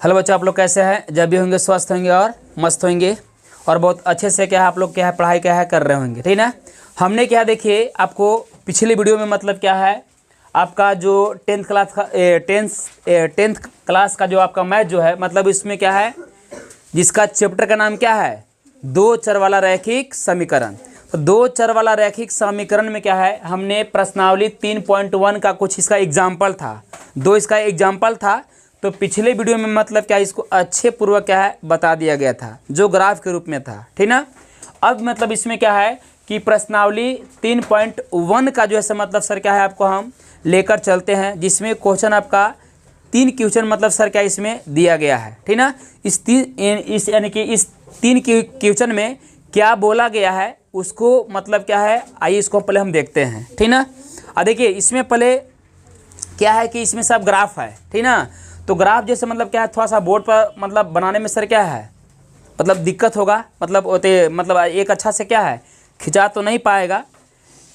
Hello बच्चों, आप लोग कैसे हैं? जब भी होंगे स्वस्थ होंगे और मस्त होंगे और बहुत अच्छे से क्या है आप लोग क्या है पढ़ाई क्या है कर रहे होंगे, ठीक ना। हमने क्या देखिए आपको पिछली वीडियो में मतलब क्या है आपका जो टेंथ क्लास का जो आपका मैथ जो है मतलब इसमें क्या है जिसका चैप्टर का नाम क्या है दो चर वाला रैखिक समीकरण। तो दो चर वाला रैखिक समीकरण में क्या है हमने प्रश्नावली 3.1 का कुछ इसका एग्जाम्पल था, दो इसका एग्जाम्पल था। तो पिछले वीडियो में मतलब क्या इसको अच्छे पूर्वक क्या है बता दिया गया था जो ग्राफ के रूप में था, ठीक ना। अब मतलब इसमें क्या है कि प्रश्नावली 3.1 का जो है मतलब सर क्या है आपको हम लेकर चलते हैं, जिसमें क्वेश्चन आपका 3 क्वेश्चन मतलब सर क्या इसमें दिया गया है, ठीक ना। इस तीन क्वेश्चन में क्या बोला गया है उसको मतलब क्या है आइए इसको पहले हम देखते हैं, ठीक ना। और देखिए इसमें पहले क्या है कि इसमें सब ग्राफ है, ठीक ना। तो ग्राफ जैसे मतलब क्या है थोड़ा सा बोर्ड पर मतलब बनाने में सर क्या है मतलब दिक्कत होगा, मतलब एक अच्छा से क्या है खिंचा तो नहीं पाएगा,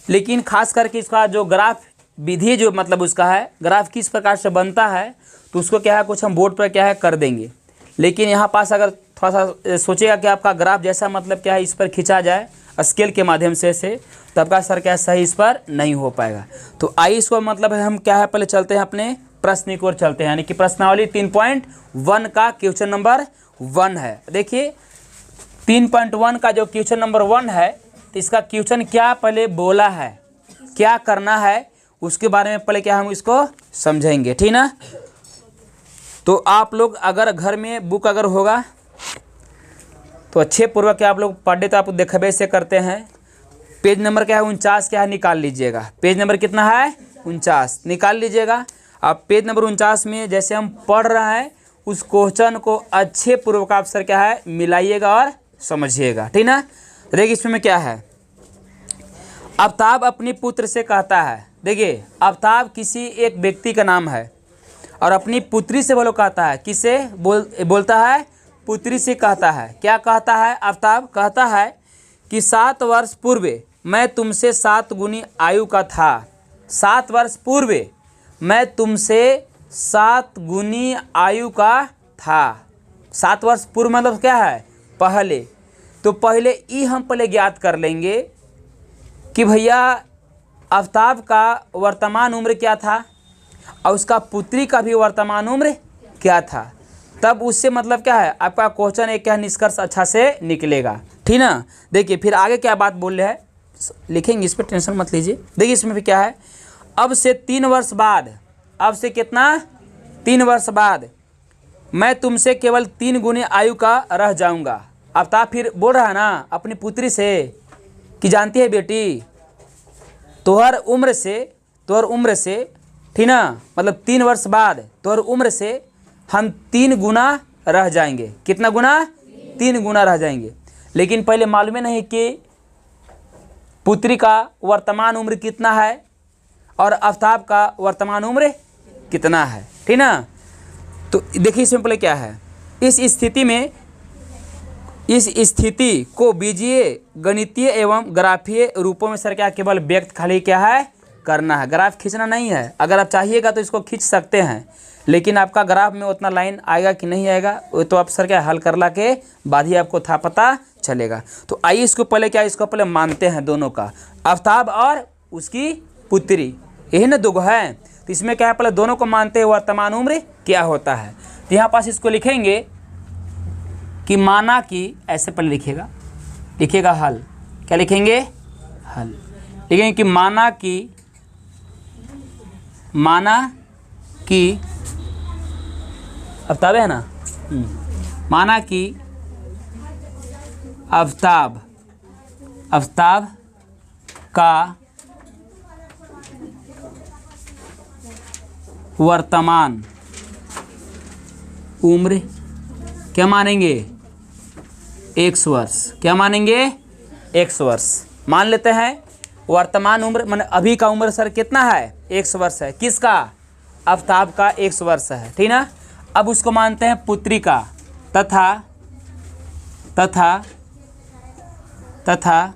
लेकिन खास करके इसका जो ग्राफ विधि जो मतलब उसका है ग्राफ किस प्रकार से बनता है तो उसको क्या है कुछ हम बोर्ड पर क्या है कर देंगे। लेकिन यहाँ पास अगर थोड़ा सा सोचेगा कि आपका ग्राफ जैसा मतलब क्या है इस पर खिंचा जाए स्केल के माध्यम से तो आपका सर क्या सही इस पर नहीं हो पाएगा। तो आइए इसको मतलब हम क्या है पहले चलते हैं अपने प्रश्न की ओर चलते हैं, यानी कि प्रश्नावली 3.1 का क्वेश्चन नंबर 1 है। देखिए 3.1 का जो क्वेश्चन नंबर 1 है तो इसका क्वेश्चन क्या पहले बोला है क्या करना है उसके बारे में पहले क्या हम इसको समझेंगे, ठीक ना। तो आप लोग अगर घर में बुक अगर होगा तो अच्छे पूर्वक क्या आप लोग पढ़े तो आप देखबे से करते हैं। पेज नंबर क्या है 49 क्या है निकाल लीजिएगा, पेज नंबर कितना है 49 निकाल लीजिएगा। अब पेज नंबर 49 में जैसे हम पढ़ रहे हैं उस क्वेश्चन को अच्छे पूर्वक आप सर क्या है मिलाइएगा और समझिएगा, ठीक ना। देखिए इसमें क्या है आफ्ताब अपनी पुत्र से कहता है, देखिए आफ्ताब किसी एक व्यक्ति का नाम है और अपनी पुत्री से बोलो कहता है, किसे बोलता है पुत्री से कहता है। क्या कहता है आफ्ताब कहता है कि 7 वर्ष पूर्व मैं तुमसे 7 गुनी आयु का था, 7 वर्ष पूर्व मैं तुमसे 7 गुनी आयु का था। 7 वर्ष पूर्व मतलब क्या है पहले, तो पहले ई हम पहले ज्ञात कर लेंगे कि भैया आफ्ताब का वर्तमान उम्र क्या था और उसका पुत्री का भी वर्तमान उम्र क्या था, तब उससे मतलब क्या है आपका क्वेश्चन एक क्या निष्कर्ष अच्छा से निकलेगा, ठीक ना। देखिए फिर आगे क्या बात बोल रहे हैं लिखेंगे, इस पर टेंशन मत लीजिए। देखिए इसमें भी क्या है अब से 3 वर्ष बाद, अब से कितना 3 वर्ष बाद मैं तुमसे केवल 3 गुनी आयु का रह जाऊंगा। आफ्ताब फिर बोल रहा है ना अपनी पुत्री से कि जानती है बेटी तोहर उम्र से ठीक ना, मतलब 3 वर्ष बाद तोहर उम्र से हम 3 गुना रह जाएंगे। कितना गुना 3 गुना रह जाएंगे। लेकिन पहले मालूम नहीं कि पुत्री का वर्तमान उम्र कितना है और आफ्ताब का वर्तमान उम्र कितना है, ठीक ना। तो देखिए इसमें पहले क्या है इस स्थिति को बीजीय गणितीय एवं ग्राफीय रूपों में सर क्या केवल व्यक्त खाली क्या है करना है, ग्राफ खींचना नहीं है। अगर आप चाहिएगा तो इसको खींच सकते हैं, लेकिन आपका ग्राफ में उतना लाइन आएगा कि नहीं आएगा वो तो आप सर क्या हल करला के बाद ही आपको था पता चलेगा। तो आइए इसको पहले मानते हैं दोनों का, आफ्ताब और उसकी पुत्री यही ना दो है। तो इसमें क्या है पहले दोनों को मानते हैं वर्तमान उम्र क्या होता है। तो यहाँ पास इसको लिखेंगे कि माना कि ऐसे पहले लिखिएगा हल, क्या लिखेंगे हल लिखेंगे कि माना कि आफ्ताब है ना, माना कि आफ्ताब का वर्तमान उम्र क्या मानेंगे 100 वर्ष, क्या मानेंगे 100 वर्ष मान लेते हैं। वर्तमान उम्र माने अभी का उम्र सर कितना है 100 वर्ष है, किसका आफ्ताब का 100 वर्ष है, ठीक ना। अब उसको मानते हैं पुत्री का तथा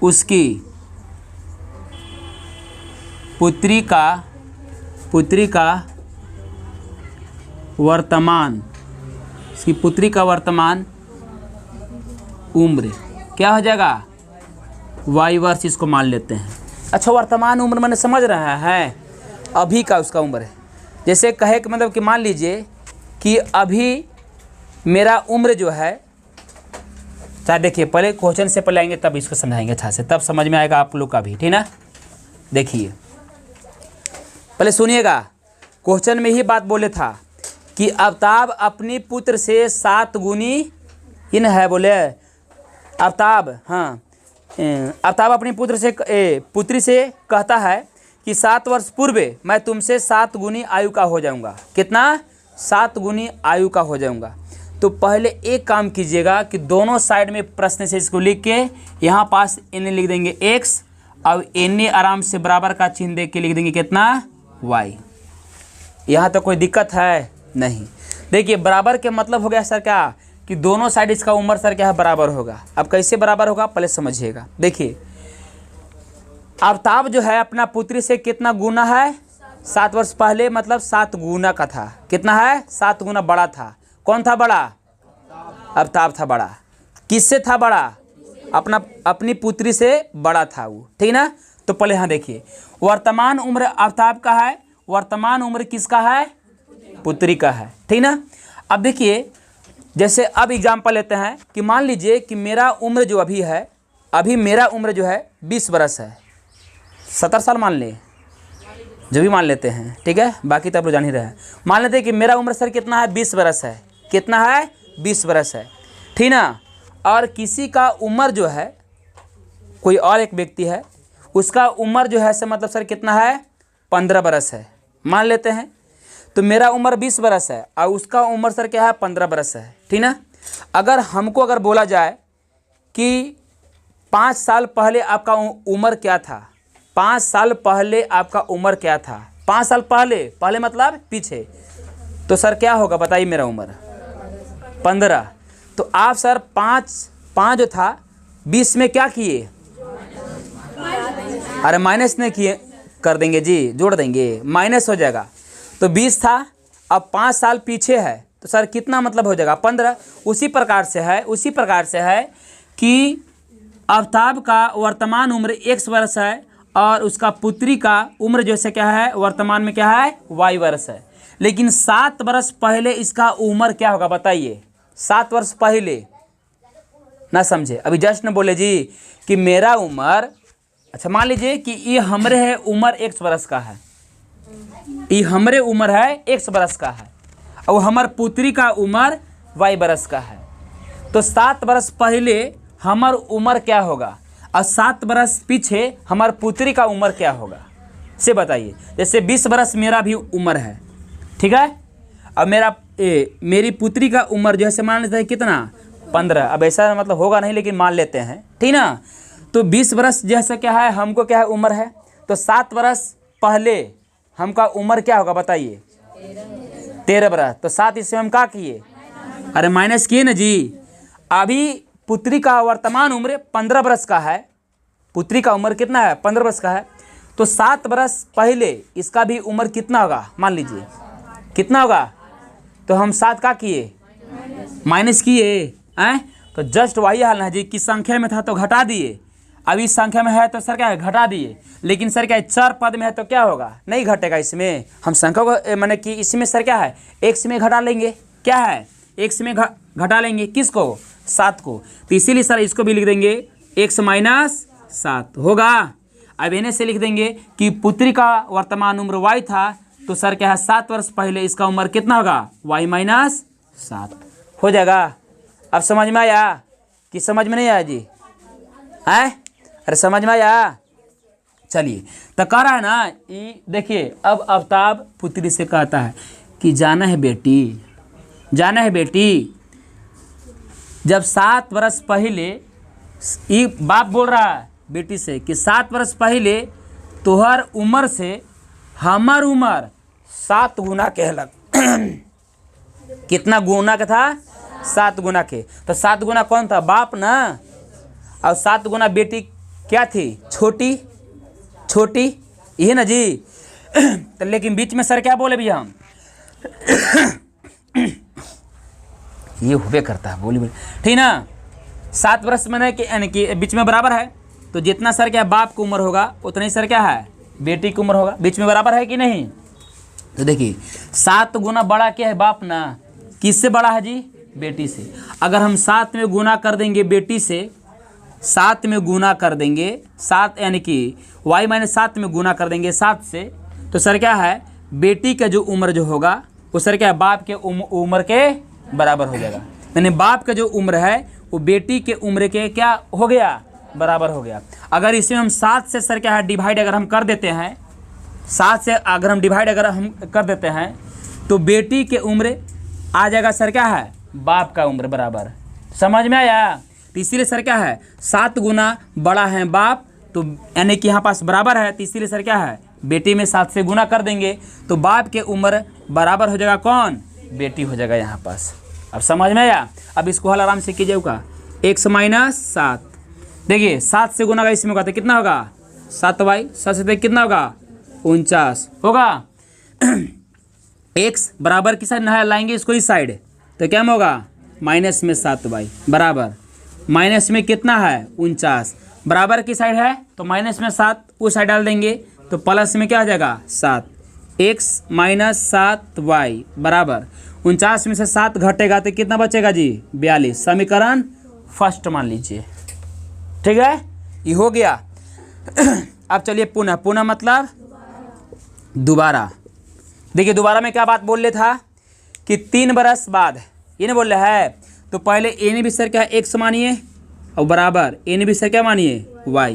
उसकी पुत्री का वर्तमान इसकी पुत्री का वर्तमान उम्र क्या हो जाएगा, वाई वर्ष इसको मान लेते हैं। अच्छा, वर्तमान उम्र मैंने समझ रहा है, अभी का उसका उम्र है। जैसे कहे कि मतलब कि मान लीजिए कि अभी मेरा उम्र जो है, चाहे देखिए पहले क्वेश्चन से पहले आएंगे तब इसको समझाएंगे अच्छा से, तब समझ में आएगा आप लोग का भी, ठीक ना। देखिए पहले सुनिएगा, क्वेश्चन में ही बात बोले था कि अवताब अपनी पुत्र से 7 गुनी इन है, बोले अवताब, हाँ अवताब अपनी पुत्री से कहता है कि 7 वर्ष पूर्व मैं तुमसे 7 गुनी आयु का हो जाऊंगा। कितना, 7 गुनी आयु का हो जाऊंगा। तो पहले एक काम कीजिएगा कि दोनों साइड में प्रश्न से इसको लिख के यहाँ पास n लिख देंगे x, और n आराम से बराबर का चिन्ह दे के लिख देंगे कितना, y। यहाँ तो कोई दिक्कत है नहीं। देखिए बराबर के मतलब हो गया सर क्या, कि दोनों साइड इसका उम्र सर क्या है, बराबर होगा। अब कैसे बराबर होगा पहले समझिएगा। देखिए अवताब जो है अपना पुत्री से कितना गुना है, 7 वर्ष पहले, मतलब 7 गुना का था। कितना है, 7 गुना बड़ा था। कौन था बड़ा, अवताब था बड़ा। किससे था बड़ा, अपनी पुत्री से बड़ा था वो, ठीक ना। तो पहले यहाँ देखिए वर्तमान उम्र अवताब का है, वर्तमान उम्र किसका है, पुत्री का है, ठीक ना। अब देखिए जैसे अब एग्जाम्पल लेते हैं कि मान लीजिए कि मेरा उम्र जो अभी है, अभी मेरा उम्र जो है 20 बरस है, 70 साल मान ले, जो भी मान लेते हैं, ठीक है, बाकी तो आप लोग जान ही रहे हैं। मान लेते हैं कि मेरा उम्र सर कितना है, 20 बरस है। कितना है, 20 बरस है, ठीक ना। और किसी का उम्र जो है, कोई और एक व्यक्ति है, उसका उम्र जो है सर मतलब सर कितना है, 15 बरस है, मान लेते हैं। तो मेरा उम्र 20 बरस है और उसका उम्र सर क्या है, 15 बरस है, ठीक ना। अगर बोला जाए कि 5 साल पहले आपका उम्र क्या था, 5 साल पहले आपका उम्र क्या था, 5 साल पहले मतलब पीछे, तो सर क्या होगा बताइए, मेरा उम्र 15। तो आप सर 5 जो था 20 में क्या किए, अरे माइनस नहीं किए, कर देंगे जी, जोड़ देंगे, माइनस हो जाएगा। तो 20 था, अब 5 साल पीछे है, तो सर कितना मतलब हो जाएगा, 15। उसी प्रकार से है कि अवताब का वर्तमान उम्र x वर्ष है और उसका पुत्री का उम्र जैसे क्या है, वर्तमान में क्या है, y वर्ष है। लेकिन 7 वर्ष पहले इसका उम्र क्या होगा बताइए, 7 वर्ष पहले ना समझे, अभी जस्ट न बोले जी कि मेरा उम्र, अच्छा मान लीजिए कि ये हमरे है उम्र x वर्ष का है, ये हमरे उम्र है x बरस का है, और हमार पुत्री का उम्र y बरस का है। तो 7 वर्ष पहले हमार उम्र क्या होगा और 7 वर्ष पीछे हमार पुत्री का उम्र क्या होगा, से बताइए। जैसे 20 वर्ष मेरा भी उम्र है, ठीक है, अब मेरी पुत्री का उम्र जो है मान लेते हैं कितना, 15। अब ऐसा मतलब होगा नहीं, लेकिन मान लेते हैं, ठीक ना। तो 20 वर्ष जैसे क्या है, हमको क्या है, उम्र है। तो 7 वर्ष पहले हमका उम्र क्या होगा बताइए, 13 बरस। तो 7 इससे हम क्या किए, अरे माइनस किए ना जी। अभी पुत्री का वर्तमान उम्र 15 बरस का है, पुत्री का उम्र कितना है, 15 बरस का है। तो 7 बरस पहले इसका भी उम्र कितना होगा, मान लीजिए कितना होगा। तो हम 7 का किए, माइनस किए, तो जस्ट वही हाल है जी कि संख्या में था तो घटा दिए, अभी संख्या में है तो सर क्या है, घटा दिए। लेकिन सर क्या है, 4 पद में है तो क्या होगा, नहीं घटेगा इसमें। हम संख्या को माने कि इसमें सर क्या है, x में घटा लेंगे, क्या है, x में घटा लेंगे किसको, 7 को। तो इसीलिए सर इसको भी लिख देंगे x माइनस 7 होगा। अब इन्हें से लिख देंगे कि पुत्री का वर्तमान उम्र y था, तो सर क्या है, 7 वर्ष पहले इसका उम्र कितना होगा, y माइनस 7 हो जाएगा। अब समझ में आया कि समझ में नहीं आया जी, है, अरे समझ में आया। चलिए तो कह रहा है ना, ये देखिए अब अवताब पुत्री से कहता है कि जाना है बेटी, जब 7 वर्ष पहले, ये बाप बोल रहा है बेटी से कि 7 वर्ष पहले तोहर उम्र से हमार उम्र 7 गुना कहलक। कितना गुना का था, 7 गुना के। तो 7 गुना कौन था, बाप ना, और 7 गुना बेटी क्या थी, छोटी, ये ना जी। तो लेकिन बीच में सर क्या बोले भैया हम, ये हुए करता है, बोली ठीक ना। 7 वर्ष मैंने कि यानी कि बीच में बराबर है, तो जितना सर क्या बाप की उम्र होगा उतना ही सर क्या है बेटी की उम्र होगा, बीच में बराबर है कि नहीं। तो देखिए 7 गुना बड़ा क्या है बाप ना, किससे बड़ा है जी, बेटी से। अगर हम 7 में गुना कर देंगे बेटी से, 7 में गुना कर देंगे 7 यानी कि y माइनस 7 में गुना कर देंगे 7 से, तो सर क्या है बेटी का जो उम्र जो होगा वो सर क्या है बाप के उम्र के बराबर हो जाएगा। यानी बाप का जो उम्र है वो बेटी के उम्र के क्या हो गया, बराबर हो गया। अगर इसमें हम 7 से सर क्या है डिवाइड अगर हम कर देते हैं, 7 से अगर हम डिवाइड अगर हम कर देते हैं तो बेटी के उम्र आ जाएगा सर क्या है बाप का उम्र बराबर। समझ में आया। तो इसीलिए सर क्या है 7 गुना बड़ा है बाप, तो यानी कि यहाँ पास बराबर है, तो इसीलिए सर क्या है बेटी में 7 से गुना कर देंगे तो बाप के उम्र बराबर हो जाएगा कौन, बेटी हो जाएगा यहाँ पास। अब समझ में आया। अब इसको हल आराम से कीजिएगा, x माइनस 7, देखिए 7 से गुना का इसमें होगा तो कितना होगा 7y, 7 से कितना होगा 49 होगा। x बराबर की साइड ना लाएंगे इसको इस साइड, तो क्या में होगा माइनस में 7y बराबर माइनस में कितना है 49, बराबर की साइड है तो माइनस में 7 उस साइड डाल देंगे तो प्लस में क्या हो जाएगा 7, x माइनस 7y बराबर 49 में से 7 घटेगा तो कितना बचेगा जी 42। समीकरण फर्स्ट मान लीजिए, ठीक है, ये हो गया। अब चलिए पुनः, पुनः मतलब दोबारा। देखिए दोबारा में क्या बात बोल रहे था कि 3 बरस बाद ये नहीं बोल रहा है, तो पहले ए ने भी सर क्या x मानिए और बराबर ए ने भी सर क्या मानिए y।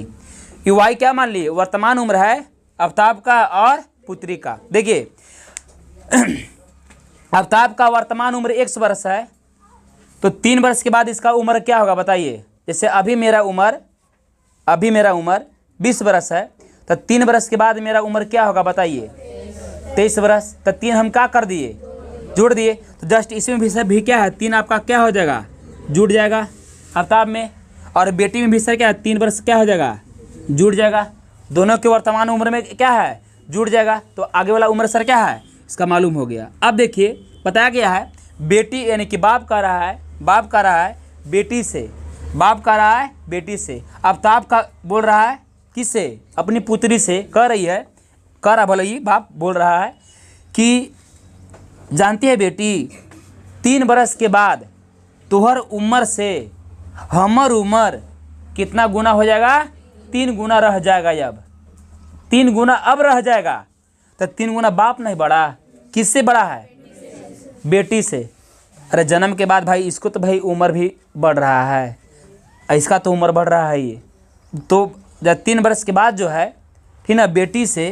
ये y क्या मान लिए वर्तमान उम्र है आफ्ताब का और पुत्री का। देखिए आफ्ताब का वर्तमान उम्र 1 वर्ष है, तो 3 वर्ष के बाद इसका उम्र क्या होगा बताइए। जैसे अभी मेरा उम्र 20 वर्ष है, तो 3 वर्ष के बाद मेरा उम्र क्या होगा बताइए 23 वर्ष। तो 3 हम क्या कर दिए जोड़ दिए, तो जस्ट इसमें भी सर भी क्या है 3 आपका क्या हो जाएगा जुड़ जाएगा आफ्ताब में, और बेटी में भी सर क्या है 3 वर्ष क्या हो जाएगा जुड़ जाएगा, दोनों के वर्तमान उम्र में क्या है जुड़ जाएगा। तो आगे वाला उम्र सर क्या है इसका मालूम हो गया। अब देखिए बताया गया है बेटी यानी कि बाप कह रहा है बेटी से, बाप कह रहा है बेटी से, आफ्ताब का बोल रहा है किससे अपनी पुत्री से, कह रहा भले ही बाप बोल रहा है कि जानती है बेटी 3 बरस के बाद तुहर उम्र से हमर उम्र कितना गुना हो जाएगा 3 गुना रह जाएगा। अब 3 गुना अब रह जाएगा, तो 3 गुना बाप नहीं बड़ा, किससे बड़ा है बेटी से। अरे जन्म के बाद भाई इसको तो भाई उम्र भी बढ़ रहा है, इसका तो उम्र बढ़ रहा है ये, तो जब 3 बरस के बाद जो है ठीक ना बेटी से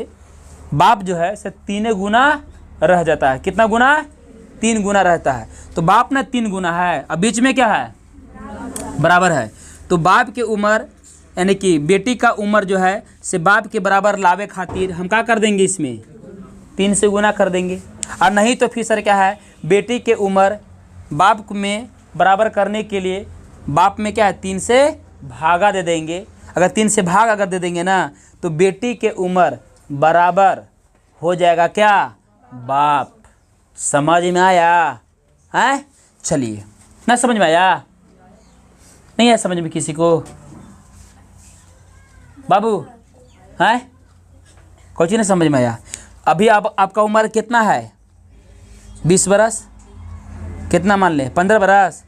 बाप जो है से 3 गुना रह जाता है। कितना गुना 3 गुना रहता है, तो बाप ना 3 गुना है, अब बीच में क्या है बराबर है। तो बाप की उम्र यानी कि बेटी का उम्र जो है से बाप के बराबर लावे खातिर हम क्या कर देंगे इसमें 3 से गुना कर देंगे, और नहीं तो फिर सर क्या है बेटी के उम्र बाप में बराबर करने के लिए बाप में क्या है 3 से भागा दे देंगे। अगर 3 से भाग अगर दे देंगे ना तो बेटी के उम्र बराबर हो जाएगा क्या बाप। समझ में आया है। चलिए ना समझ में आया, नहीं आया समझ में किसी को बाबू है, कुछ नहीं समझ में आया। अभी आपका उम्र कितना है 20 बरस, कितना मान ले 15 बरस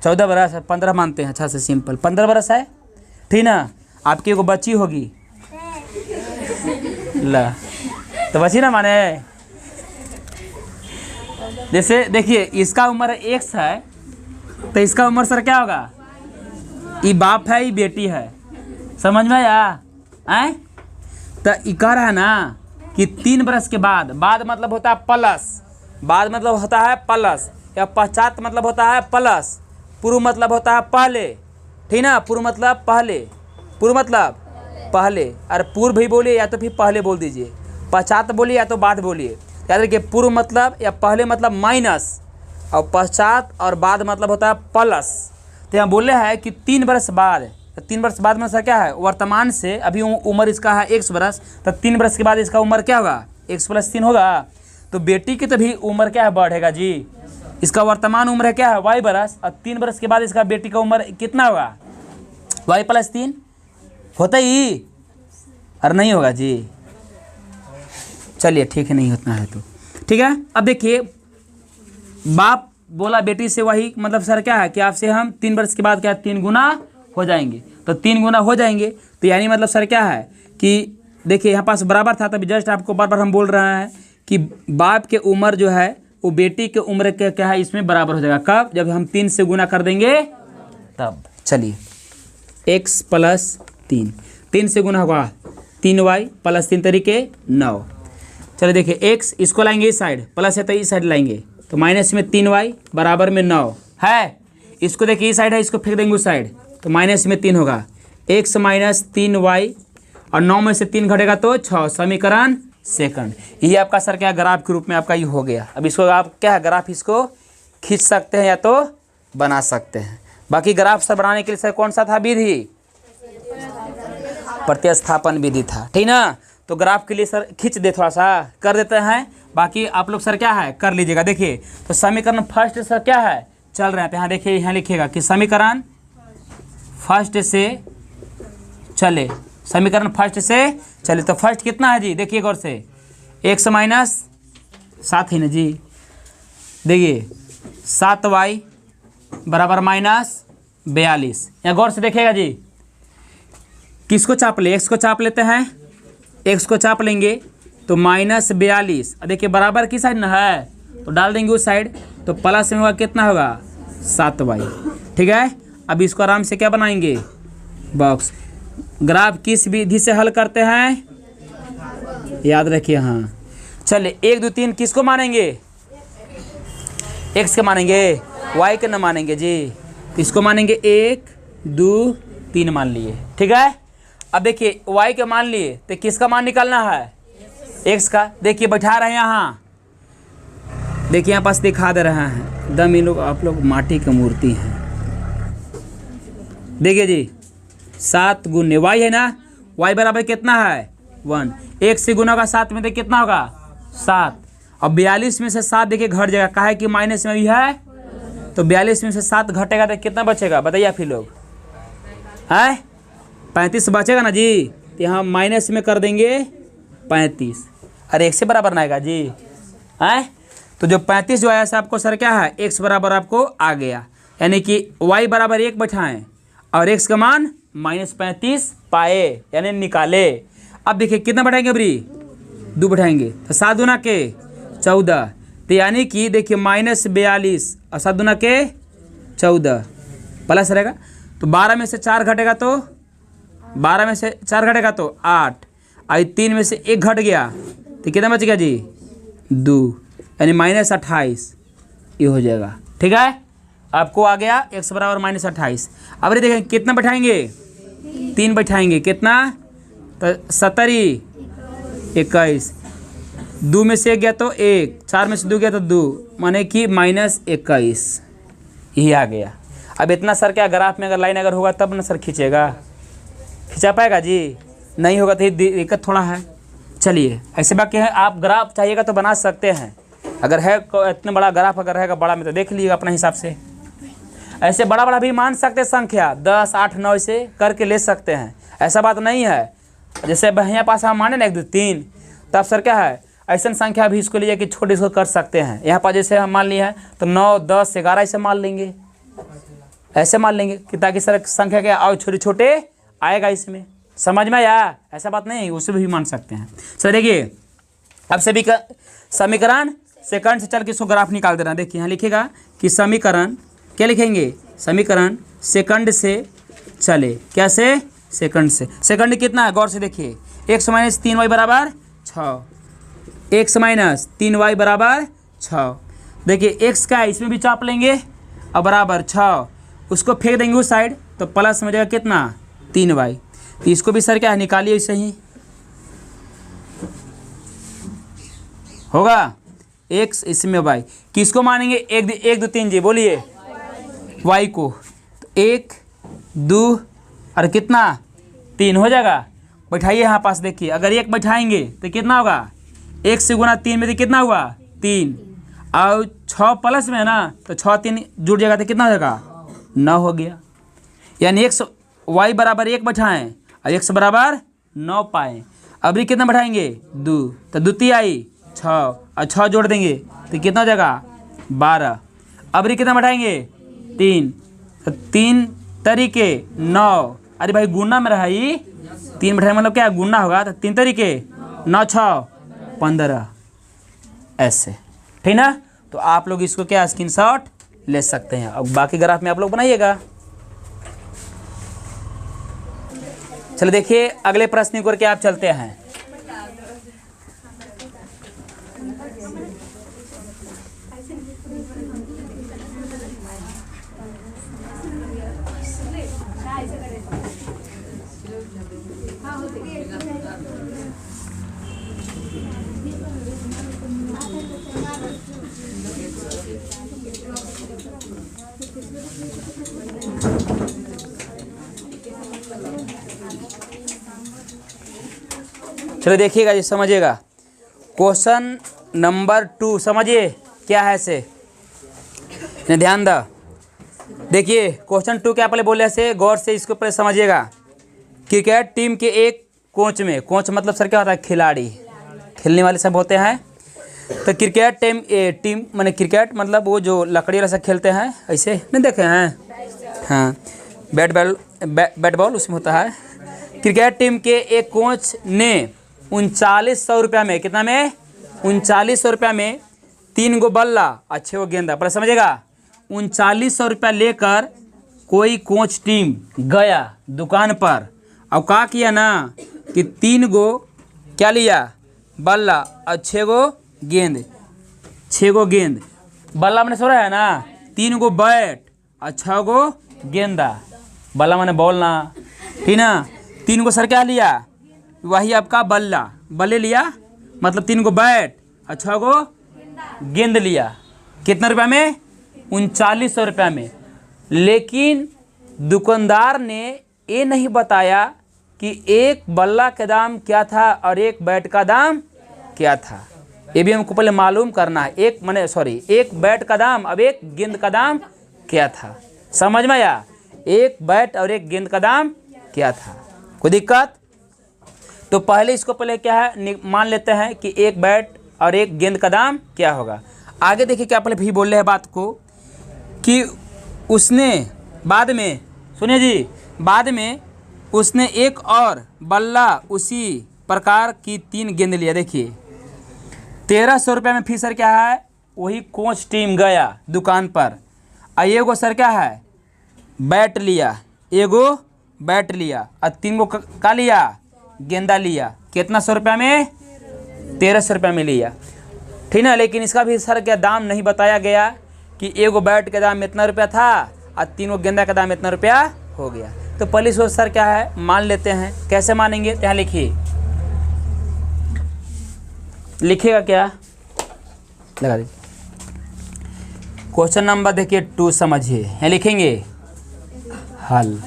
14 बरस है, 15 मानते हैं, अच्छा से सिंपल 15 बरस है ठीक ना। आपकी एगो बच्ची होगी ला, तो बच्ची ना माने। जैसे देखिए इसका उम्र x है, तो इसका उम्र सर क्या होगा, ये बाप है ये बेटी है, समझ में आया हैं। तो ये कह रहा है ना कि 3 बरस के बाद, बाद मतलब होता है प्लस, बाद मतलब होता है प्लस, या पश्चात मतलब होता है प्लस, पूर्व मतलब होता है पहले, ठीक ना। पूर्व मतलब पहले, पूर्व मतलब पहले, और पूर्व भी बोलिए या तो फिर पहले बोल दीजिए, पश्चात बोलिए या तो बाद बोलिए। याद रखिए पूर्व मतलब या पहले मतलब माइनस, और पश्चात और बाद मतलब होता है प्लस। तो यहाँ बोले हैं कि 3 बरस बाद, तो 3 बरस बाद में सर क्या है वर्तमान से अभी उम्र इसका है 1 बरस, तो 3 बरस के बाद इसका उम्र क्या होगा x + 3 होगा। तो बेटी की तो भी उम्र क्या है बढ़ेगा जी, इसका वर्तमान उम्र है क्या है y बरस, और 3 बरस के बाद इसका बेटी का उम्र कितना होगा y+3 होता ही, और नहीं होगा जी। चलिए ठीक है, नहीं होता है तो ठीक है। अब देखिए बाप बोला बेटी से वही, मतलब सर क्या है कि आपसे हम 3 वर्ष के बाद क्या 3 गुना हो जाएंगे, तो 3 गुना हो जाएंगे, तो यानी मतलब सर क्या है कि देखिए यहाँ पास बराबर था, तभी जस्ट आपको बार बार हम बोल रहे हैं कि बाप के उम्र जो है वो बेटी के उम्र के क्या है इसमें बराबर हो जाएगा। कब? जब हम 3 से गुना कर देंगे तब। चलिए x+3, 3 से गुना होगा 3y + 3 तरीके 9। चलिए देखिए x इसको लाएंगे इस साइड, प्लस है तो इस साइड लाएंगे, तो माइनस में 3y बराबर में 9 है। इसको देखिए इस साइड है, इसको फेंक देंगे उस साइड, तो माइनस में 3 होगा, x - 3y, और 9 में से 3 घटेगा तो 6, समीकरण सेकंड। ये आपका सर क्या ग्राफ के रूप में आपका ये हो गया। अब इसको आप क्या है ग्राफ इसको खींच सकते हैं या तो बना सकते हैं। बाकी ग्राफ सर बनाने के लिए सर कौन सा था विधि? प्रतिस्थापन विधि था, ठीक ना। तो ग्राफ के लिए सर खींच दे, थोड़ा सा कर देते हैं, बाकी आप लोग सर क्या है कर लीजिएगा। देखिए तो समीकरण फर्स्ट सर क्या है चल रहे हैं, यहाँ देखिए यहाँ लिखिएगा कि समीकरण फर्स्ट से चले, समीकरण फर्स्ट से चले। तो फर्स्ट कितना है जी, देखिए गौर से, x - 7 ही ना जी, देखिए 7y बराबर -42। यहाँ गौर से देखिएगा जी, किसको चाप ले, x को चाप लेते हैं, x को चाप लेंगे तो -42, देखिए बराबर की साइड ना है तो डाल देंगे उस साइड, तो प्लस में होगा कितना होगा 7y, ठीक है। अब इसको आराम से क्या बनाएंगे बॉक्स। ग्राफ किस विधि से हल करते हैं याद रखिए, हाँ। चलिए 1 2 3 किसको मानेंगे, x के मानेंगे, y के न मानेंगे जी, इसको मानेंगे 1 2 3 मान लिए, ठीक है। अब देखिए y के मान लिए तो किसका मान निकालना है, x का। देखिए बैठा रहे हैं यहाँ, देखिए यहाँ पास दिखा दे रहा है दम, ये लोग आप लोग माटी की मूर्ति हैं। देखिए जी 7 गुने y है ना, y बराबर कितना है 1, 1 से गुना होगा 7 में, तो कितना होगा 7। अब 42 में से 7 देखिए घट जाएगा, काहे कि माइनस में भी है, तो 42 में से 7 घटेगा तो कितना बचेगा बताइए आप ही लोग, है 35 बचेगा ना जी। तो यहाँ माइनस में कर देंगे 35, अरे 1 से बराबर ना आएगा जी, है। तो जो 35 जो आया से आपको सर क्या है x बराबर आपको आ गया, यानी कि y बराबर 1 बैठाएँ और x का मान -35 पाए, यानी निकाले। अब देखिए कितना बैठाएंगे अबरी 2 बैठाएंगे, तो 7 दूना के 14, तो यानी कि देखिए -42 और 7 दूना के 14 प्लस रहेगा, तो 12 में से 4 घटेगा तो 12 में से 4 घटेगा तो 8, और 3 में से 1 घट गया तो कितना बच गया जी 2, यानी -28 ये हो जाएगा, ठीक है। आपको आ गया x बराबर -28। अब ये देखें कितना बैठाएंगे 3 बैठाएंगे, कितना तो 70 21, 2 में से 1 गया तो 1, 4 में से 2 गया तो 2, माने कि -21 यही आ गया। अब इतना सर क्या ग्राफ में अगर लाइन अगर होगा तब ना सर खींचेगा, खिंचा पाएगा जी, नहीं होगा तो दिक्कत थोड़ा है। चलिए ऐसे बाकी है, आप ग्राफ चाहिएगा तो बना सकते हैं, अगर है इतना बड़ा ग्राफ अगर रहेगा बड़ा में तो देख लीजिएगा अपने हिसाब से। ऐसे बड़ा बड़ा भी मान सकते हैं, संख्या 10 8 9 से करके ले सकते हैं, ऐसा बात नहीं है। जैसे यहाँ पास हम माने ना 1 2 3, तब सर क्या है ऐसा संख्या भी इसको लिए कि छोटे इसको कर सकते हैं। यहाँ पर जैसे हम मान लिए हैं तो 9 10 11 ऐसे मान लेंगे, ऐसे मान लेंगे कि ताकि सर संख्या क्या और छोटे छोटे आएगा इसमें, समझ में आया, ऐसा बात नहीं, उसे भी मान सकते हैं। सर देखिए अब सभी का समीकरण सेकंड से चल के इसको ग्राफ निकाल देना। देखिए यहाँ लिखेगा कि समीकरण क्या लिखेंगे, समीकरण सेकंड से चले, कैसे सेकंड से। सेकंड कितना है गौर से देखिए, x - 3y बराबर 6, x - 3y बराबर 6। देखिए x का है इसमें भी चाप लेंगे और बराबर 6, उसको फेंक देंगे उस साइड तो प्लस में जाएगा कितना 3y। तो इसको भी सर क्या है निकालिए, ऐसे ही होगा x इसमें y, किसको मानेंगे 1 2 3 जी बोलिए y को, तो 1 2 और कितना 3 हो जाएगा। बैठाइए यहाँ पास, देखिए अगर 1 बैठाएंगे तो कितना होगा 1 से गुना 3 में तो कितना हुआ 3, और 6 प्लस में है ना, तो 6 3 जुड़ जाएगा तो कितना हो जाएगा, 9 हो गया। यानी x y बराबर 1 बैठाएँ और x बराबर 9 पाएँ। अभी कितना बैठाएंगे, 2, तो द्वितीय आई 6 और 6 जोड़ देंगे तो कितना हो जाएगा, 12। अबरी कितना बैठाएंगे, 3, तो 3 तरीके 9। अरे भाई गुना में रहा ही, 3 बैठाए मतलब क्या गुना होगा, तो 3 तरीके 9 6 15 ऐसे, ठीक ना। तो आप लोग इसको क्या स्क्रीनशॉट ले सकते हैं। अब बाकी ग्राफ में आप लोग बनाइएगा। चलो देखिए अगले प्रश्न को करके आप चलते हैं। चलो देखिएगा जी, समझिएगा। क्वेश्चन नंबर 2 समझिए क्या है से, ध्यान दो। देखिए क्वेश्चन 2 क्या पहले बोले ऐसे, गौर से इसको पहले समझिएगा। क्रिकेट टीम के एक कोच में, कोच मतलब सर क्या होता है, खिलाड़ी, खेलने वाले सब होते हैं। तो क्रिकेट टीम माने क्रिकेट मतलब वो जो लकड़ी वाला सब खेलते हैं, ऐसे नहीं देखे हैं, हाँ बैट बॉल उसमें होता है। क्रिकेट टीम के एक कोच ने 3900 रुपया में, कितना में, 3900 रुपया में 3 गो बल्ला और 6 गो गेंदा, पर समझेगा 3900 रुपया लेकर कोई कोच टीम गया दुकान पर और क्या किया ना कि 3 गो क्या लिया, बल्ला और 6 गो गेंद, 6 गो गेंद, बल्ला मैंने सो रहा है ना, 3 गो बैट और 6 गो गेंदा, बल्ला मैंने बॉल ना, ठीक ना। 3 गो सर क्या लिया, वही आपका बल्ला, बल्ले लिया मतलब 3 गो बैट और 6 गो गेंद लिया। कितना रुपया में, 3900 रुपया में। लेकिन दुकानदार ने ये नहीं बताया कि एक बल्ला का दाम क्या था और एक बैट का दाम क्या था। ये भी हमको पहले मालूम करना है। एक बैट का दाम अब एक गेंद का दाम क्या था, समझ में आया। एक बैट और एक गेंद का दाम क्या था, कोई दिक्कत। तो पहले इसको पहले क्या है मान लेते हैं कि एक बैट और एक गेंद का दाम क्या होगा। आगे देखिए क्या पहले भी बोल रहे हैं बात को कि उसने बाद में, सुनिए जी, बाद में उसने एक और बल्ला उसी प्रकार की 3 गेंद लिया। देखिए 1300 रुपये में फीस सर क्या है, वही कोच टीम गया दुकान पर और एगो सर क्या है बैट लिया, एगो बैट लिया और 3 गो का लिया गेंदा लिया। कितना 100 रुपया में, 1300 रुपया में लिया, ठीक ना। लेकिन इसका भी सर क्या दाम नहीं बताया गया कि एगो बैट का दाम इतना रुपया था और 3 गो गेंदा का दाम इतना रुपया हो गया। तो पहले सोच सर क्या है मान लेते हैं। कैसे मानेंगे, यहाँ लिखिए, लिखिएगा क्या लगा दीजिए। क्वेश्चन नंबर देखिए 2 समझिए, यहाँ लिखेंगे हल,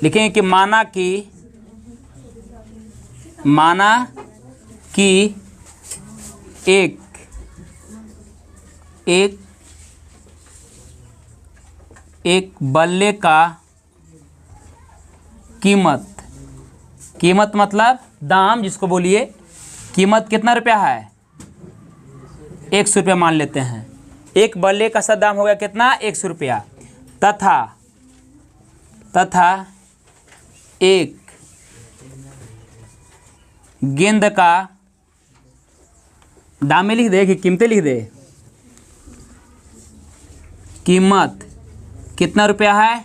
लिखेंगे कि माना कि एक बल्ले का कीमत मतलब दाम, जिसको बोलिए कीमत कितना रुपया है, 100 रुपया मान लेते हैं। एक बल्ले का दाम हो गया कितना, 100 रुपया। तथा एक गेंद का दाम में लिख दे कि कीमतें लिख दे, कीमत कितना रुपया है,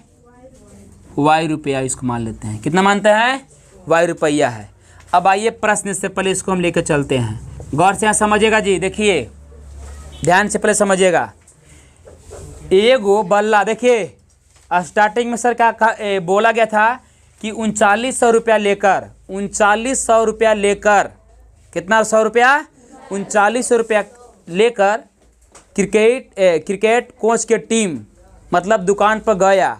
y रुपया, इसको मान लेते हैं। कितना मानते हैं, y रुपया है। अब आइए प्रश्न से पहले इसको हम लेकर चलते हैं। गौर से यहाँ समझिएगा जी, देखिए ध्यान से पहले समझिएगा। एगो बल्ला, देखिए स्टार्टिंग में सर क्या बोला गया था कि 3900 रुपया लेकर, 3900 रुपया लेकर, कितना 100 रुपया, 3900 रुपया लेकर क्रिकेट कोच के टीम मतलब दुकान पर गया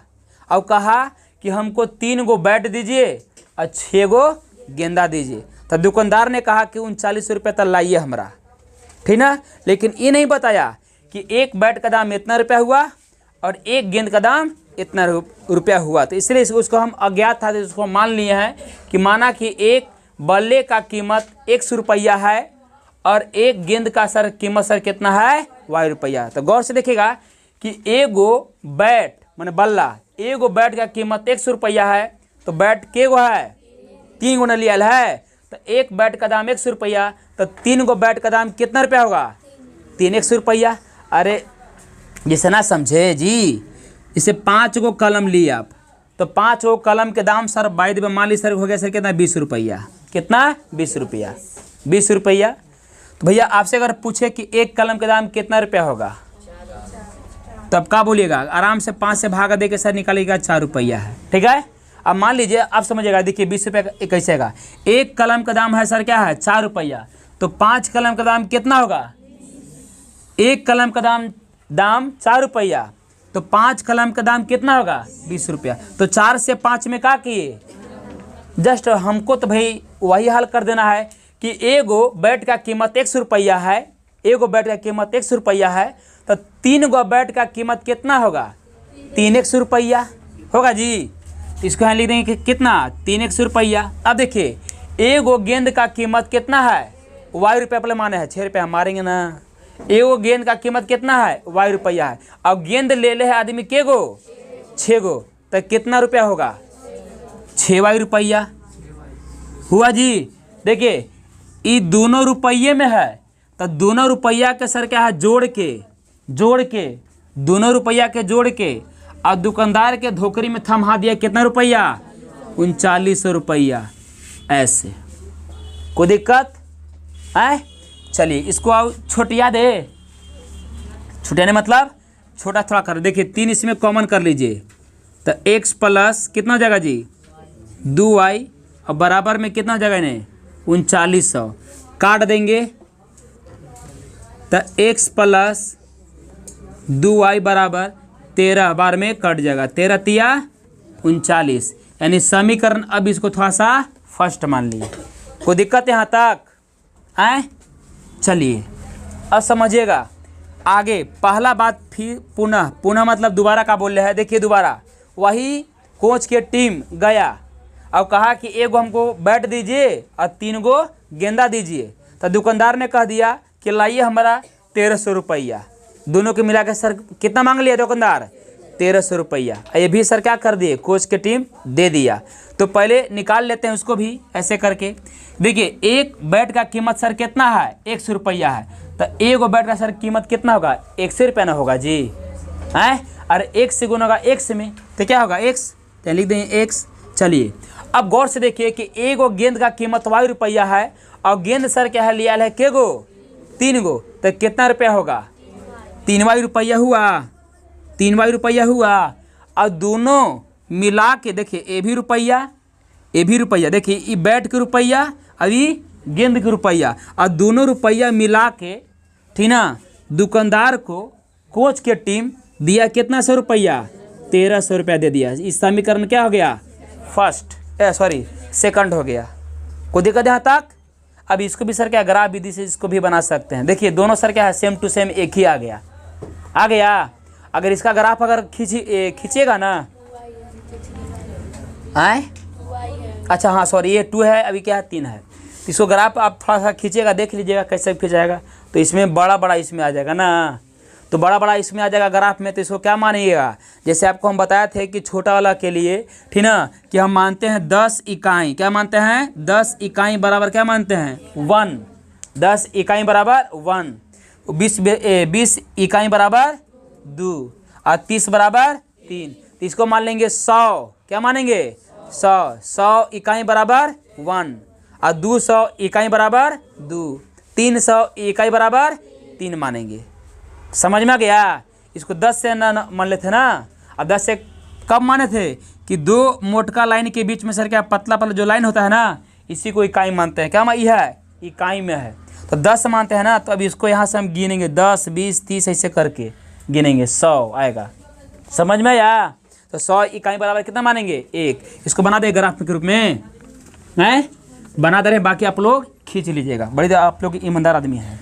और कहा कि हमको 3 गो बैट दीजिए और 6 गो गेंदा दीजिए। तो दुकानदार ने कहा कि 3900 रुपया तक लाइए हमरा, ठीक ना। लेकिन ये नहीं बताया कि एक बैट का दाम इतना रुपया हुआ और एक गेंद का दाम इतना रुपया हुआ। तो इसलिए उसको हम अज्ञात था तो उसको मान लिए हैं कि माना कि एक बल्ले का कीमत 100 रुपया है और एक गेंद का सर कीमत सर कितना है y रुपया। तो गौर से देखिएगा कि एगो बैट माने बल्ला, एगो बैट का कीमत 100 रुपया है तो बैट के गो है 3 गो न लियल है। तो एक बैट का दाम 100 रुपया तो 3 गो बैट का दाम कितना रुपया होगा 3 100 रुपया। अरे जिसे ना समझे जी, इसे 5 गो कलम लिए आप तो 5 गो कलम के दाम सर बाई देवे मान ली सर हो गया सर कितना 20 रुपया। कितना 20 रुपया 20 रुपया। तो भैया आपसे अगर पूछे कि एक कलम के दाम कितना रुपया होगा तब क्या बोलिएगा, आराम से 5 से भागा दे के सर निकालिएगा 4 रुपया है। ठीक है। अब मान लीजिए आप समझिएगा, देखिए 20 रुपये कैसे का एक कलम का दाम है सर क्या है 4 रुपया तो 5 कलम का दाम कितना होगा, एक कलम का दाम 4 रुपया तो 5 कलम का दाम कितना होगा 20 रुपया। तो 4 से 5 में क्या किए, जस्ट हमको तो भाई वही हल कर देना है कि एगो बैट का कीमत 100 रुपया है, एगो बैट का कीमत 100 रुपया है तो 3 गो बैट का कीमत कितना होगा 3 100 रुपया होगा जी। इसको यहाँ लिख देंगे कि कितना 3 100 रुपया। अब देखिए एगो गेंद का कीमत कितना है y रुपया पहले माने है 6 रुपया मारेंगे ना। एगो गेंद का कीमत कितना है y रुपया है। अब गेंद ले ले है आदमी के गो 6 गो तो कितना रुपया होगा 6y रुपया हुआ जी। देखिए ये दोनों रुपये में है तो दोनों रुपया के सर क्या है जोड़ के दोनों रुपया के जोड़ के और दुकानदार के धोकरी में थमा दिया कितना रुपया 3900 रुपया। ऐसे कोई दिक्कत है। चलिए इसको आओ छोटिया दे, छोटिया ने मतलब छोटा थोड़ा कर। देखिए 3 इसमें कॉमन कर लीजिए तो x प्लस कितना हो जाएगा जी 2y और बराबर में कितना हो जाएगा इन्हें 3900 काट देंगे तो x प्लस 2y बराबर 13 बार में कट जाएगा 13 तिया 39 यानी समीकरण। अब इसको थोड़ा सा फर्स्ट मान लिए। कोई दिक्कत यहाँ तक आए। चलिए अब समझिएगा आगे। पहला बात फिर पुनः मतलब दोबारा का बोल रहे हैं। देखिए दोबारा वही कोच के टीम गया और कहा कि एगो हमको बैट दीजिए और 3 गो गेंदा दीजिए। तो दुकानदार ने कह दिया कि लाइए हमारा 1300 रुपया। दोनों के मिला के सर कितना मांग लिया दुकानदार 1300 रुपया। ये भी सर क्या कर दिए कोच की टीम दे दिया। तो पहले निकाल लेते हैं उसको भी ऐसे करके। देखिए एक बैट का कीमत सर कितना है 100 रुपया है तो एगो बैट का सर कीमत कितना होगा 100 रुपया ना होगा जी हैं। अरे 1 से गुना होगा x में तो क्या होगा x, तो लिख देंगे x। चलिए अब गौर से देखिए कि एगो गेंद का कीमत y रुपया है और गेंद सर क्या है लिया है के गो 3 गो तो कितना रुपया होगा 3y रुपया हुआ 3y रुपया हुआ। और दोनों मिला के देखिए ए भी रुपया देखिए ये बैट के रुपया अभी गेंद के रुपया और दोनों रुपया मिला के ठीक ना दुकानदार को कोच के टीम दिया कितना 100 रुपया 1300 रुपया दे दिया। इस समीकरण क्या हो गया सेकंड हो गया। कोई दिक्कत यहाँ तक। अब इसको भी सर क्या ग्राफ विधि से इसको भी बना सकते हैं। देखिए दोनों सर क्या है सेम टू सेम एक ही आ गया। अगर इसका ग्राफ अगर खींचेगा ना आए अच्छा हाँ सॉरी ये 2 है अभी क्या है 3 है। इसको ग्राफ आप थोड़ा सा खींचेगा देख लीजिएगा कैसे खींचाएगा। तो इसमें बड़ा इसमें आ जाएगा ना, तो बड़ा इसमें आ जाएगा ग्राफ में। तो इसको क्या मानिएगा, जैसे आपको हम बताए थे कि छोटा वाला के लिए ठीक ना कि हम मानते हैं 10 इकाई। क्या मानते हैं 10 इकाई बराबर क्या मानते हैं 1। 10 इकाई बराबर 1, 20 इकाई बराबर 2 और 30 बराबर 3। तो इसको मान लेंगे 100। क्या मानेंगे 100 इकाई बराबर 1 और 200 इकाई बराबर 2, 300 इकाई बराबर 3 मानेंगे। समझ में आ गया। इसको 10 से ना मान लेते ना, अब 10 से कब माने थे कि 2 मोटका लाइन के बीच में सर क्या पतला जो लाइन होता है ना इसी को इकाई मानते हैं। क्या ये है इकाई में है तो 10 मानते हैं ना। तो अब इसको यहाँ से हम गिनेंगे 10 20 30 ऐसे करके गिनेंगे 100 आएगा। समझ में आया। तो 100 इकाई बराबर कितना मानेंगे 1। इसको बना दे ग्राफ के रूप में हैं बना दे रहे, बाकी आप लोग खींच लीजिएगा। बड़ी आप लोग ईमानदार आदमी हैं।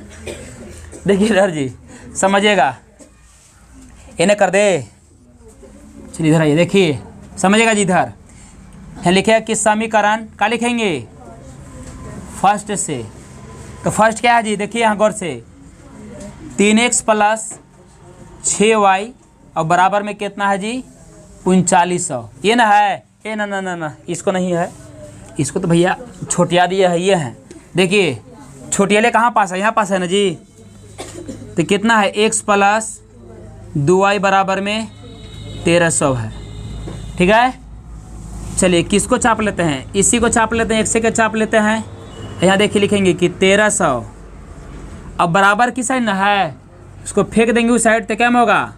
देखिए इधर जी, समझिएगा, इन्हें कर दे। चलिए इधर आइए, देखिए समझिएगा जी। इधर है लिखे कि समीकरण का लिखेंगे फर्स्ट से। तो फर्स्ट क्या है जी, देखिए यहाँ गौर से, 3x प्लस 6y और बराबर में कितना है जी 3900। ये ना है, ये ना ना ना ना इसको नहीं है, इसको तो भैया छोटिया दिया है, ये है। देखिए छोटियाले कहाँ पास है, यहाँ पास है ना जी। तो कितना है x प्लस 2y बराबर में 1300 है। ठीक है, चलिए किसको चाप लेते हैं, इसी को चाप लेते हैं, x के चाप लेते हैं। यहाँ देखिए लिखेंगे कि 1300, अब बराबर की साइड ना है, उसको फेंक देंगे उस साइड, तो क्या में होगा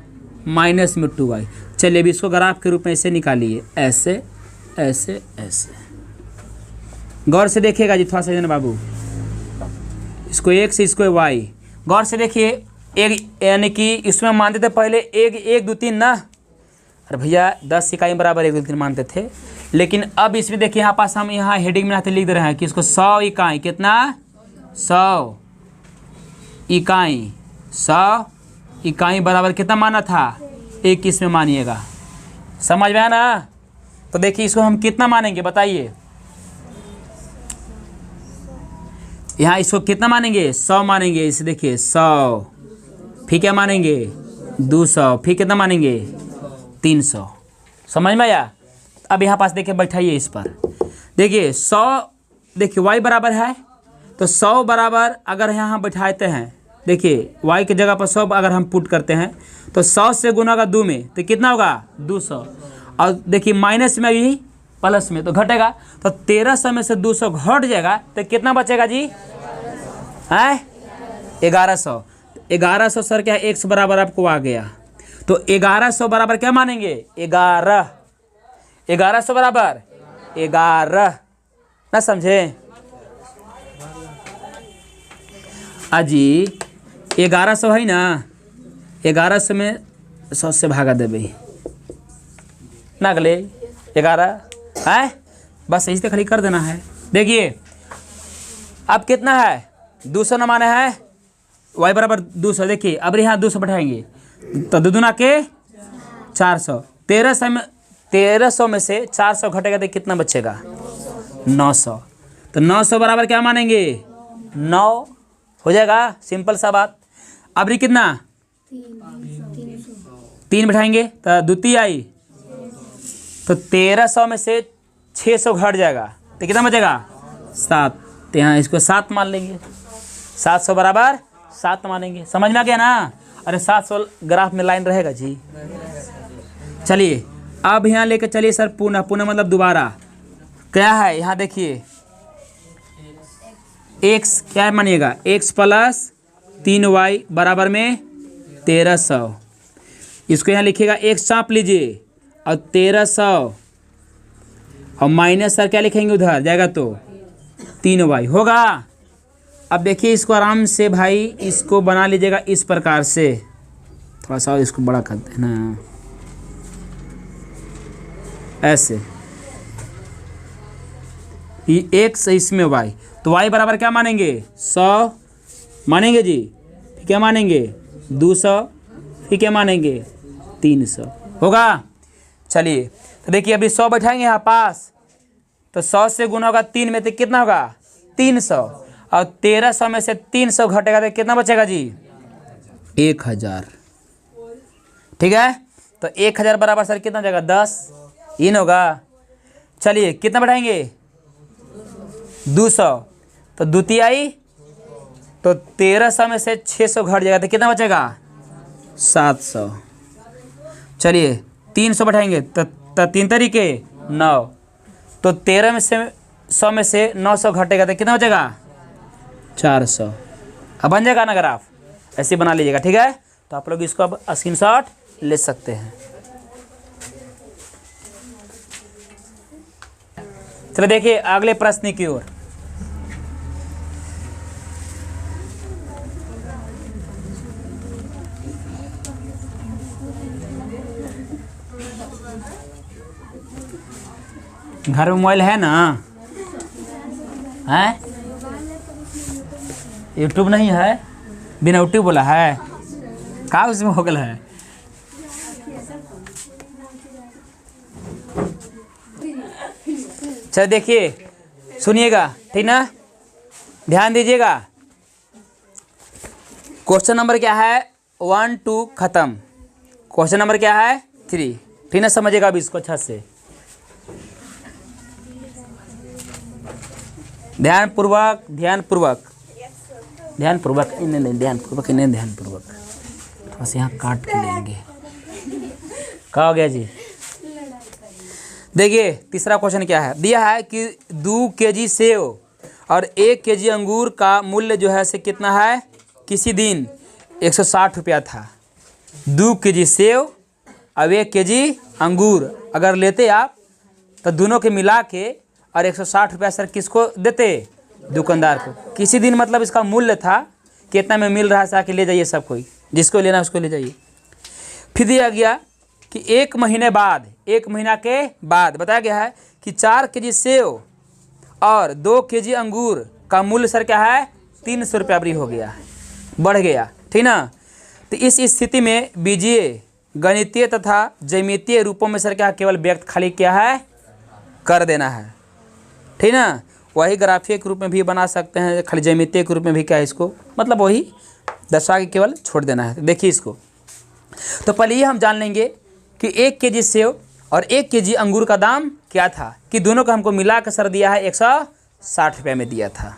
माइनस में 2y। चलिए अभी इसको ग्राफ के रूप में ऐसे निकालिए, ऐसे ऐसे ऐसे। गौर से देखिएगा जी, थोड़ा सा जन बाबू, इसको x इसको y। गौर से देखिए, एक यानी कि इसमें मानते थे पहले एक 2 3 ना, अरे भैया 10 इकाई बराबर 1 2 3 मानते थे, लेकिन अब इसमें देखिए यहाँ पास हम यहाँ हेडिंग में लिख दे रहे हैं कि इसको 100 इकाई, कितना 100 इकाई, 100 इकाई बराबर कितना माना था 21 में मानिएगा। समझ में आया ना। तो देखिए इसको हम कितना मानेंगे बताइए, यहाँ इसको कितना मानेंगे 100 मानेंगे। इसे देखिए 100, फिर क्या मानेंगे 200, फिर कितना मानेंगे 300। समझ में आया। अब यहाँ पास देखिए बैठाइए इस पर, देखिए 100, देखिए y बराबर है, तो 100 बराबर अगर यहाँ बैठाते हैं, देखिए y की जगह पर 100 अगर हम पुट करते हैं तो 100 से गुना होगा 2 में, तो कितना होगा 200। और देखिए माइनस में भी प्लस में तो घटेगा, तो 1300 में से 200 घट जाएगा, तो कितना बचेगा जी है 1100। 1100 सर क्या x बराबर आपको आ गया, तो 1100 बराबर क्या मानेंगे 11, 1100 बराबर 11 ना, समझे अजी। 1100 है ना, 1100 में 100 से भागा देवे ना, अगले 11 है, बस इसे खाली कर देना है। देखिए अब कितना है 200 न माने है, y बराबर 200। देखिए अब यहाँ 200 बैठाएंगे तो दुदुना के 400, 1300 में से 400 घटेगा तो कितना बचेगा 900। तो 900 बराबर क्या मानेंगे 9 हो जाएगा, सिंपल सा बात। अब री कितना 3 बैठाएंगे तो द्वितीय आई, तो 1300 में से 600 घट जाएगा तो कितना बचेगा 7। तो यहाँ इसको 7 मान लेंगे, 700 बराबर 7 मानेंगे। समझ में आ गया ना। अरे 700 ग्राफ में लाइन रहेगा जी। चलिए अब यहाँ लेके चलिए सर, पुनः पुनः मतलब दोबारा क्या है, यहाँ देखिए x क्या मानिएगा x प्लस 3y बराबर में 1300। इसको यहाँ लिखिएगा x चाप लीजिए और 1300 और माइनस सर क्या लिखेंगे उधर जाएगा तो 3y होगा। अब देखिए इसको आराम से भाई इसको बना लीजिएगा इस प्रकार से, थोड़ा सा इसको बड़ा कर देना ऐसे, ये x इसमें y, तो y बराबर क्या मानेंगे 100 मानेंगे जी, फिर क्या मानेंगे 200, फिर क्या मानेंगे 300 होगा। चलिए तो देखिए अभी 100 बैठाएंगे यहाँ पास, तो 100 से गुना होगा 3 में तो कितना होगा 300, और 1300 में से 300 घटेगा तो कितना बचेगा जी 1000। ठीक है, तो 1000 बराबर सर कितना जाएगा 10 इन होगा। चलिए कितना बढ़ाएंगे 200, तो द्वितीय आई, तो 1300 में से 600 घट जाएगा तो कितना बचेगा 700। चलिए 300 बैठाएंगे तो 3 तरीके 9, तो 13 में से 100 में से 900 घटेगा तो कितना बचेगा 400। अब बन जाएगा ना ग्राफ, ऐसे बना लीजिएगा। ठीक है, तो आप लोग इसको अब स्क्रीनशॉट ले सकते हैं। चलो देखिए अगले प्रश्न की ओर। घर में मोबाइल है ना, है यूट्यूब नहीं है, बिनौटी बोला है, का उसमें हो गया है। चल देखिए, सुनिएगा, ठीक ना, ध्यान दीजिएगा। क्वेश्चन नंबर क्या है, 1 2 खत्म। क्वेश्चन नंबर क्या है 3, ठीक ना, समझिएगा अब इसको अच्छा से, ध्यान पूर्वक, ध्यान पूर्वक, ध्यान पूर्वक, नहीं ध्यान पूर्वक, नहीं ध्यान पूर्वक, बस यहाँ काट के लेंगे। क्या हो गया जी? देखिए तीसरा क्वेश्चन क्या है, दिया है कि 2 kg सेव और 1 kg अंगूर का मूल्य जो है से कितना है, किसी दिन 160 रुपया था। 2 kg सेव और 1 kg अंगूर अगर लेते आप तो दोनों के मिला के और 160 रुपया सर किसको देते, दुकानदार को। किसी दिन मतलब इसका मूल्य था कितना में मिल रहा है, आके ले जाइए सब कोई, जिसको लेना उसको ले जाइए। फिर दिया गया कि 1 महीने बाद, 1 महीना के बाद बताया गया है कि 4 kg सेव और 2 kg अंगूर का मूल्य सर क्या है, 300 रुपया अभी हो गया, बढ़ गया, ठीक ना। तो इस स्थिति में बीजीय, गणितीय तथा ज्यामितीय रूपों में सर क्या केवल व्यक्त खाली क्या है, कर देना है, ठीक ना। वही ग्राफिक के रूप में भी बना सकते हैं, खाली ज्यामितीय के रूप में भी क्या है, इसको मतलब वही दर्शा के केवल छोड़ देना है। देखिए इसको, तो पहले ये हम जान लेंगे कि 1 kg सेव और 1 kg अंगूर का दाम क्या था, कि दोनों का हमको मिला कर सर दिया है 160 रुपये में दिया था।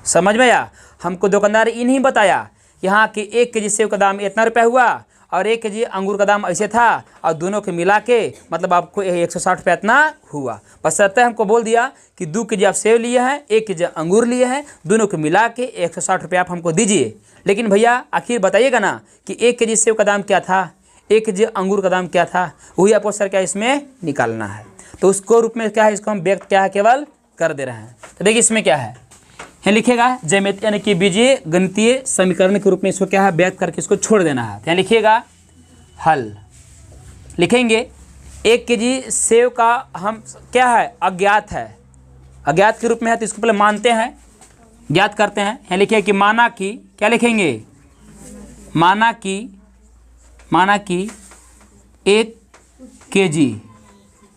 समझ में आया? हमको दुकानदार ये नहीं बताया यहाँ कि 1 kg सेव का दाम इतना रुपया हुआ और 1 kg अंगूर का दाम ऐसे था और दोनों के मिला के मतलब आपको 160 रुपया इतना हुआ। बस सत्य हमको बोल दिया कि 2 kg आप सेव लिए हैं, 1 kg अंगूर लिए हैं, दोनों को मिला के 160 रुपया आप हमको दीजिए। लेकिन भैया आखिर बताइएगा ना कि 1 kg सेव का दाम क्या था, 1 kg अंगूर का दाम क्या था, वही आपको सर क्या इसमें निकालना है। तो उसको रूप में क्या है, इसको हम व्यक्त क्या है केवल कर दे रहे हैं। तो देखिए इसमें क्या है, यहाँ लिखिएगा ज्यामितीय यानी कि बीजीय गणितीय समीकरण के रूप में इसको क्या है व्यक्त करके इसको छोड़ देना है। यहाँ लिखिएगा हल, लिखेंगे 1 kg सेव का हम क्या है, अज्ञात है, अज्ञात के रूप में है तो इसको पहले मानते हैं, ज्ञात करते हैं। यहाँ लिखिए कि माना कि, क्या लिखेंगे, माना कि 1 kg,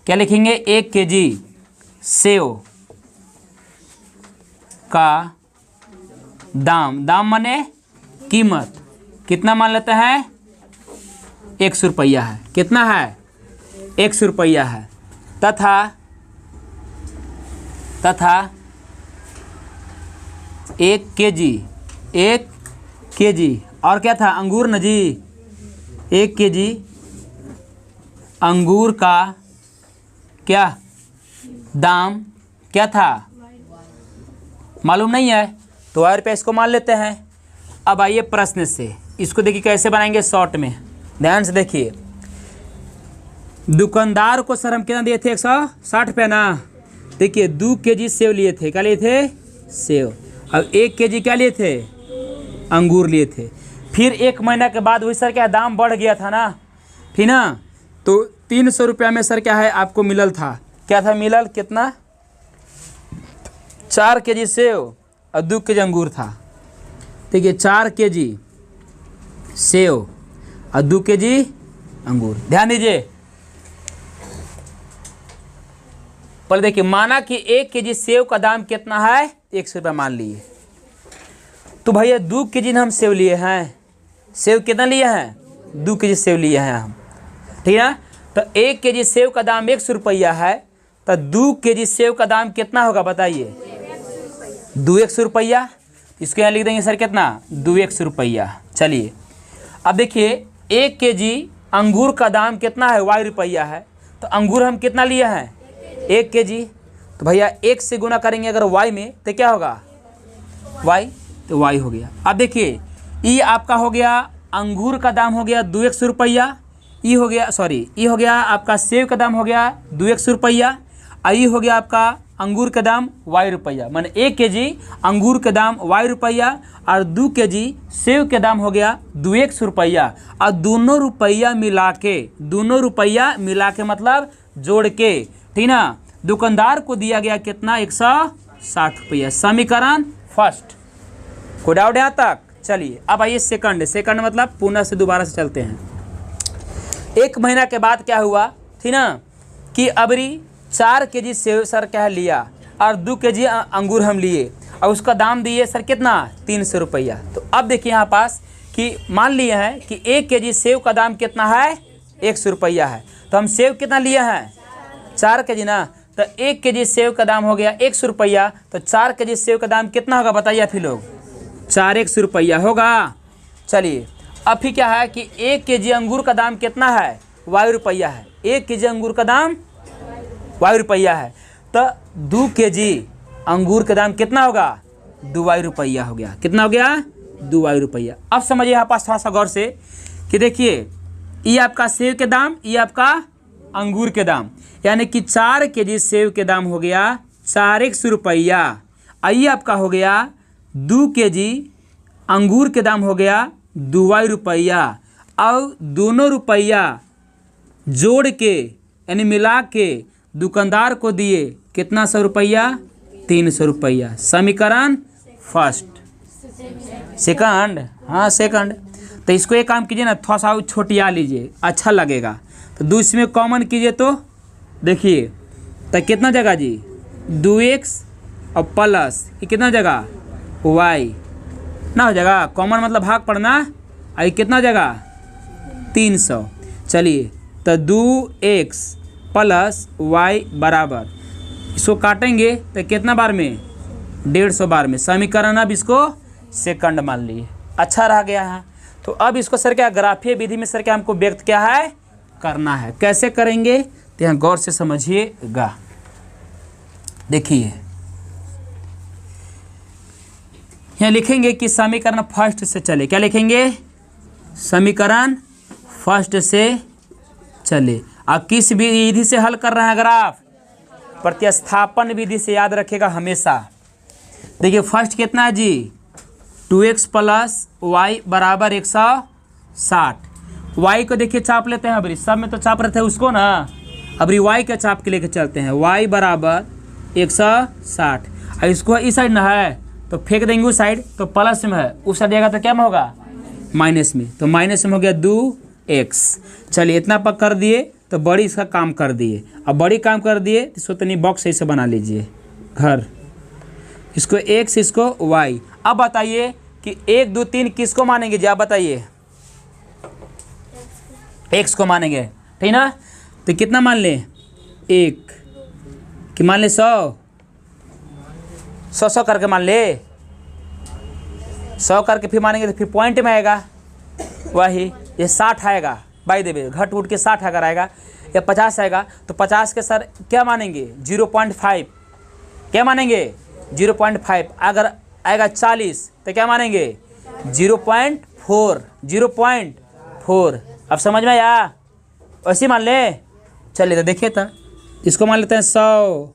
क्या लिखेंगे, 1 kg सेव का दाम, दाम माने कीमत, कितना मान लेते हैं, 100 रुपया है, कितना है, 100 रुपया है। तथा 1 kg और क्या था, अंगूर न जी, 1 kg अंगूर का क्या दाम क्या था, मालूम नहीं है तो और रुपये इसको मान लेते हैं। अब आइए प्रश्न से, इसको देखिए कैसे बनाएंगे शॉर्ट में, ध्यान से देखिए। दुकानदार को सर हम कितना दिए थे, 160 रुपये ना। देखिए 2 kg सेव लिए थे, क्या लिए थे, सेव। अब 1 kg क्या लिए थे, अंगूर लिए थे। फिर 1 महीना के बाद वही सर क्या दाम बढ़ गया था ना, ठीक ना। तो 300 रुपया में सर क्या है आपको मिलल था, क्या था मिलल, कितना, 4 kg सेव और 2 kg अंगूर था। देखिए 4 kg सेव और 2 kg अंगूर। ध्यान दीजिए, पहले देखिए माना कि 1 kg सेव का दाम कितना है, 100 रुपया मान लिए। तो भैया 2 kg हम सेव लिए हैं, सेव कितना लिए हैं, 2 kg सेव लिए हैं हम, ठीक है। तो 1 kg सेव का दाम 100 रुपया है, तो 2 kg सेव का दाम कितना होगा बताइए, 2 रुपया। इसको यहाँ लिख देंगे सर कितना, 2 रुपया। चलिए अब देखिए 1 kg अंगूर का दाम कितना है, y रुपया है, तो अंगूर हम कितना लिए हैं, 1 kg। तो भैया 1 से गुना करेंगे अगर y में तो क्या होगा, y, तो y हो गया। अब देखिए ये आपका हो गया अंगूर का दाम हो गया 2 रुपया, ये हो गया सॉरी ये हो गया आपका सेव का दाम हो गया 2 रुपया, और ये हो गया आपका अंगूर का दाम y रुपया। माने 1 kg अंगूर का दाम y रुपया और 2 kg सेव के दाम हो गया 2 रुपया। और दोनों रुपया मिला के मतलब जोड़ के, ठीक ना, दुकानदार को दिया गया कितना, 160 रुपया। समीकरण फर्स्ट, कोई डाउट यहाँ तक, चलिए अब आइए सेकंड मतलब पुनः से दोबारा से चलते हैं। 1 महीना के बाद क्या हुआ थी ना कि अबरी 4 केजी सेव सर क्या लिया और 2 केजी अंगूर हम लिए और उसका दाम दिए सर कितना 300 रुपया। तो अब देखिए यहाँ पास कि मान लिए हैं कि 1 केजी सेव का दाम कितना है 100 रुपया है। तो हम सेव कितना लिए हैं 4 केजी ना, तो 1 केजी सेव का दाम हो गया 100 रुपया। तो 4 केजी सेव का दाम कितना होगा बताइए फिर लोग 4 100 रुपया होगा। चलिए अब फिर क्या है कि 1 केजी अंगूर का दाम कितना है वायु रुपया है। 1 केजी अंगूर का दाम वायु रुपया है। तो 2 केजी अंगूर का दाम कितना होगा 2 वायु रुपया हो गया। कितना हो गया 2 वायु रुपया। अब समझिए यहाँ पास थोड़ा सा गौर से कि देखिए ये आपका सेव के दाम, ये आपका अंगूर के दाम, यानी कि 4 केजी सेव के दाम हो गया 4 100 रुपया। आइए आपका हो गया 2 केजी अंगूर के दाम हो गया 2 वायु रुपया। और दोनों रुपया जोड़ के यानी मिला के दुकानदार को दिए कितना 100 रुपया 300 रुपया। समीकरण फर्स्ट सेकंड, हाँ सेकंड। तो इसको एक काम कीजिए ना थोड़ा सा छोटिया लीजिए अच्छा लगेगा। तो 2 इसमें कॉमन कीजिए तो देखिए तो कितना जगह जी 2x और प्लस ये कितना जगह y ना हो जाएगा। कॉमन मतलब भाग पड़ना और कितना जगह 300। चलिए तो 2x प्लस y बराबर इसको काटेंगे तो कितना बार में 150 बार में। समीकरण अब इसको सेकंड मान लिए। अच्छा रह गया है। तो अब इसको सर क्या ग्राफीय विधि में सर क्या हमको व्यक्त क्या है करना है। कैसे करेंगे तो यहाँ गौर से समझिएगा। देखिए यहाँ लिखेंगे कि समीकरण फर्स्ट से चले। क्या लिखेंगे समीकरण फर्स्ट से चले। अब किस विधि से हल कर रहे हैं ग्राफ प्रतिस्थापन विधि से याद रखेगा हमेशा। देखिए फर्स्ट कितना है जी 2x प्लस वाई बराबर 160। y को देखिए चाप लेते हैं अबरी सब में तो चाप रहे थे उसको ना, अबरी y का चाप के लेके चलते हैं। y बराबर 160 और इसको इस साइड ना है तो फेंक देंगे उस साइड तो प्लस में है, उस साइड जाएगा तो क्या में होगा माइनस में। तो माइनस में हो गया 2x। चलिए इतना पक कर दिए तो बड़ी इसका काम कर दिए। अब बड़ी काम कर दिए तो इसको तनी बॉक्स ऐसे बना लीजिए घर, इसको x इसको y। अब बताइए कि 1 2 3 किसको मानेंगे जी आप बताइए x को मानेंगे ठीक ना। तो कितना मान लें 1 कि मान ले 100 करके मान ले 100 करके फिर मानेंगे तो फिर पॉइंट में आएगा वही ये 60 आएगा बाई देवे घट उठ के 60 अगर आएगा या 50 आएगा तो 50 के सर क्या मानेंगे 0.5 क्या मानेंगे 0.5। अगर आएगा 40 तो क्या मानेंगे 0.4 0.4। अब समझ में आया वैसे मान ले। चलिए तो देखिए तो इसको मान लेते हैं 100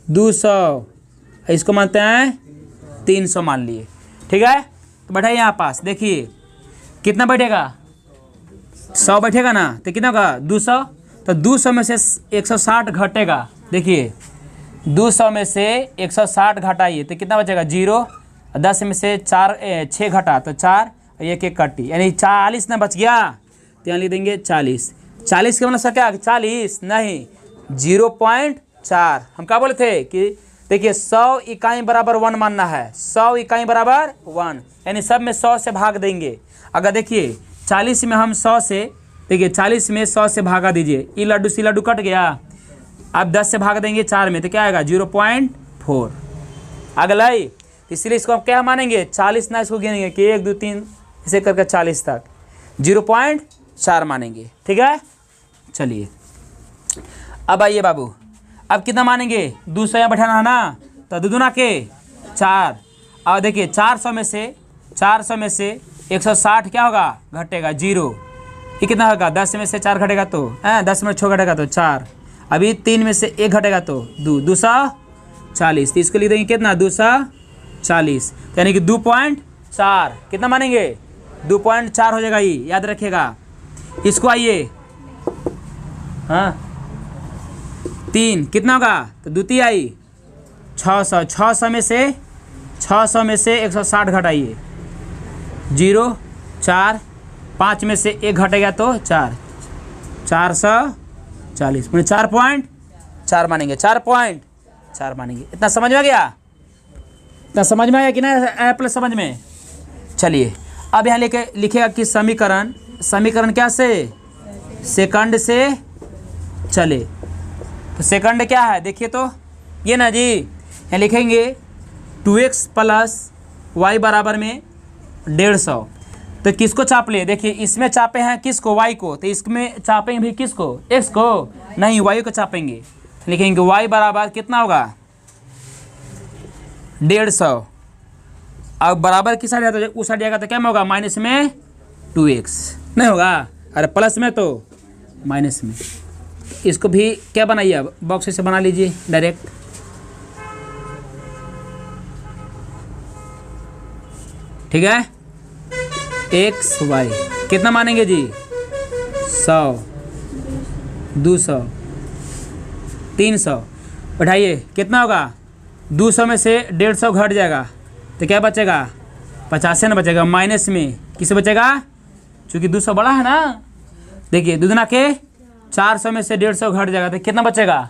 200 इसको मानते हैं 300 मान लिए ठीक है। तो बैठा यहाँ पास देखिए कितना बैठेगा 100 बैठेगा ना तो कितना होगा 200। तो 200 में से 160 घटेगा। देखिए 200 में से 160 घटाइए तो कितना बचेगा 0। 10 में से 6 घटा तो 4 एक एक कटी यानी 40 ना बच गया। तो यहाँ लिख देंगे 40। 40 के मतलब सर क्या 40 नहीं 0.4। हम क्या बोले थे कि देखिए 100 इकाई बराबर 1 मानना है। 100 इकाई बराबर 1 यानी सब में 100 से भाग देंगे। अगर देखिए 40 में हम 100 से देखिए 40 में 100 से भागा दीजिए ये लड्डू सी लड्डू कट गया। अब 10 से भाग देंगे 4 में तो क्या आएगा 0.4 अगला ही। इसलिए इसको हम क्या मानेंगे 40 ना इसको गिनेंगे कि 1 2 3 इसे करके 40 तक 0.4 मानेंगे ठीक है। चलिए अब आइए बाबू अब कितना मानेंगे 200 यहाँ बैठाना है ना तो 2 दूना के 4। और देखिए 400 में से 160 क्या होगा घटेगा 0। ये कितना होगा 10 में से 4 घटेगा तो 10 में 6 घटेगा तो 4। अभी 3 में से 1 घटेगा तो 240। तो इसको लिख देंगे कितना 240 यानी कि 2.4 कितना मानेंगे 2.4 हो जाएगा ये याद रखिएगा। इसको आइए हाँ 3 कितना होगा तो द्वितीय आई 600 में से 160 घटाइए 0 4 5 में से 1 घटेगा तो 4, 440 मैंने 4.4 मानेंगे, 4.4 मानेंगे। इतना समझ में आ गया? इतना समझ में आया कि ना? आया प्लस समझ में? चलिए अब यहाँ लेके लिखेगा कि समीकरण क्या से? सेकंड से चले। तो सेकंड क्या है देखिए तो, ये ना जी, यहाँ लिखेंगे 2x प्लस y बराबर में 150। तो किसको चाप ले? देखिए इसमें चापे हैं किसको? y को। तो इसमें चापेंगे भी किसको? x को? नहीं, y को चापेंगे। लिखेंगे y बराबर कितना होगा? 150। अब बराबर किस साइड जाता है? उस साइड जाएगा तो क्या में होगा? माइनस में 2x नहीं होगा, अरे प्लस में तो माइनस में। इसको भी क्या बनाइए? अब बॉक्स से बना लीजिए डायरेक्ट। ठीक है, एक्स वाई कितना मानेंगे जी? 100, 200, 300। उठाइए कितना होगा? 200 में से 150 घट जाएगा तो क्या बचेगा? 50 न बचेगा। माइनस में किसे बचेगा? चूँकि 200 बड़ा है ना। देखिए दुगना के 400 में से 150 घट जाएगा तो कितना बचेगा?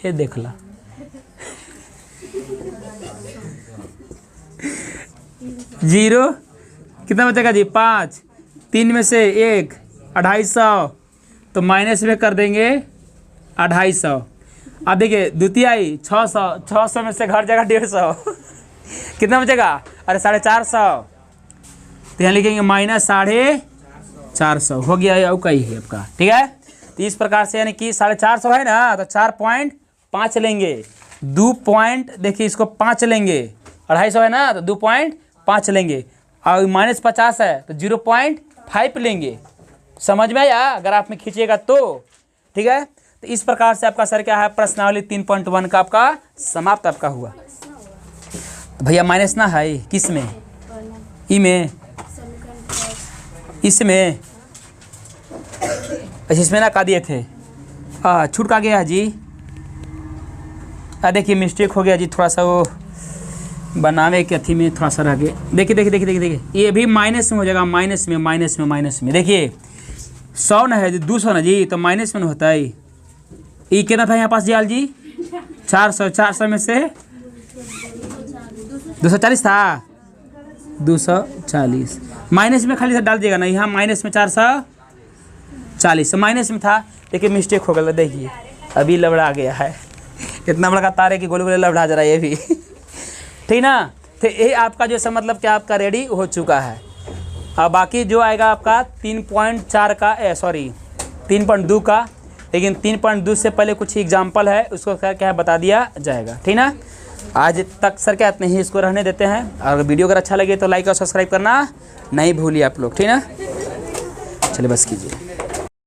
ये देख ला। जीरो कितना बचेगा जी? 5, 3 में से 1 250, तो माइनस में कर देंगे 250। अब देखिए द्वितीय 600 में से घट जाएगा 150 कितना बचेगा? अरे 450। तो यहाँ लिखेंगे माइनस 450 हो गया। अब कहीं है आपका, ठीक है। तो इस प्रकार से यानी कि 450 है ना, तो 4.5 लेंगे। 2 पॉइंट देखिए इसको 5 लेंगे, 250 है ना तो 2.5 लेंगे। और -50 है तो 0.5 लेंगे। समझ में आया? अगर आप में खींचिएगा तो ठीक है। तो इस प्रकार से आपका सर क्या है, प्रश्नावली 3.1 का आपका समाप्त आपका हुआ। भैया माइनस ना है किस में? ई में, इसमें, इसमें ना का दिए थे, छूट का गया जी। देखिए मिस्टेक हो गया जी, थोड़ा सा वो बनावे के अथी में थोड़ा सा रह गए। देखिए देखिए देखिए देखिए देखिए ये भी माइनस में हो जाएगा। माइनस में माइनस में माइनस में देखिए 100 ना है 200 ना जी, तो माइनस में होता है। ये कितना था यहाँ पास जी? 400 में से 240 था, 240 माइनस में खाली डाल दिएगा ना, यहाँ माइनस में 440 माइनस में था। देखिए मिस्टेक हो गया, देखिए अभी लबड़ा गया है। इतना बड़ा तार है कि गोले गोले लबड़ा जा रहा है ये भी ठीक ना। तो ये आपका जो है मतलब क्या आपका रेडी हो चुका है। अब बाकी जो आएगा आपका 3.4 का 3.2 का, लेकिन 3.2 से पहले कुछ एग्जाम्पल है उसको क्या है बता दिया जाएगा, ठीक ना। आज तक सर क्या इतने ही इसको रहने देते हैं। और वीडियो अगर अच्छा लगे तो लाइक और सब्सक्राइब करना नहीं भूलिए आप लोग, ठीक ना। चलिए बस कीजिए।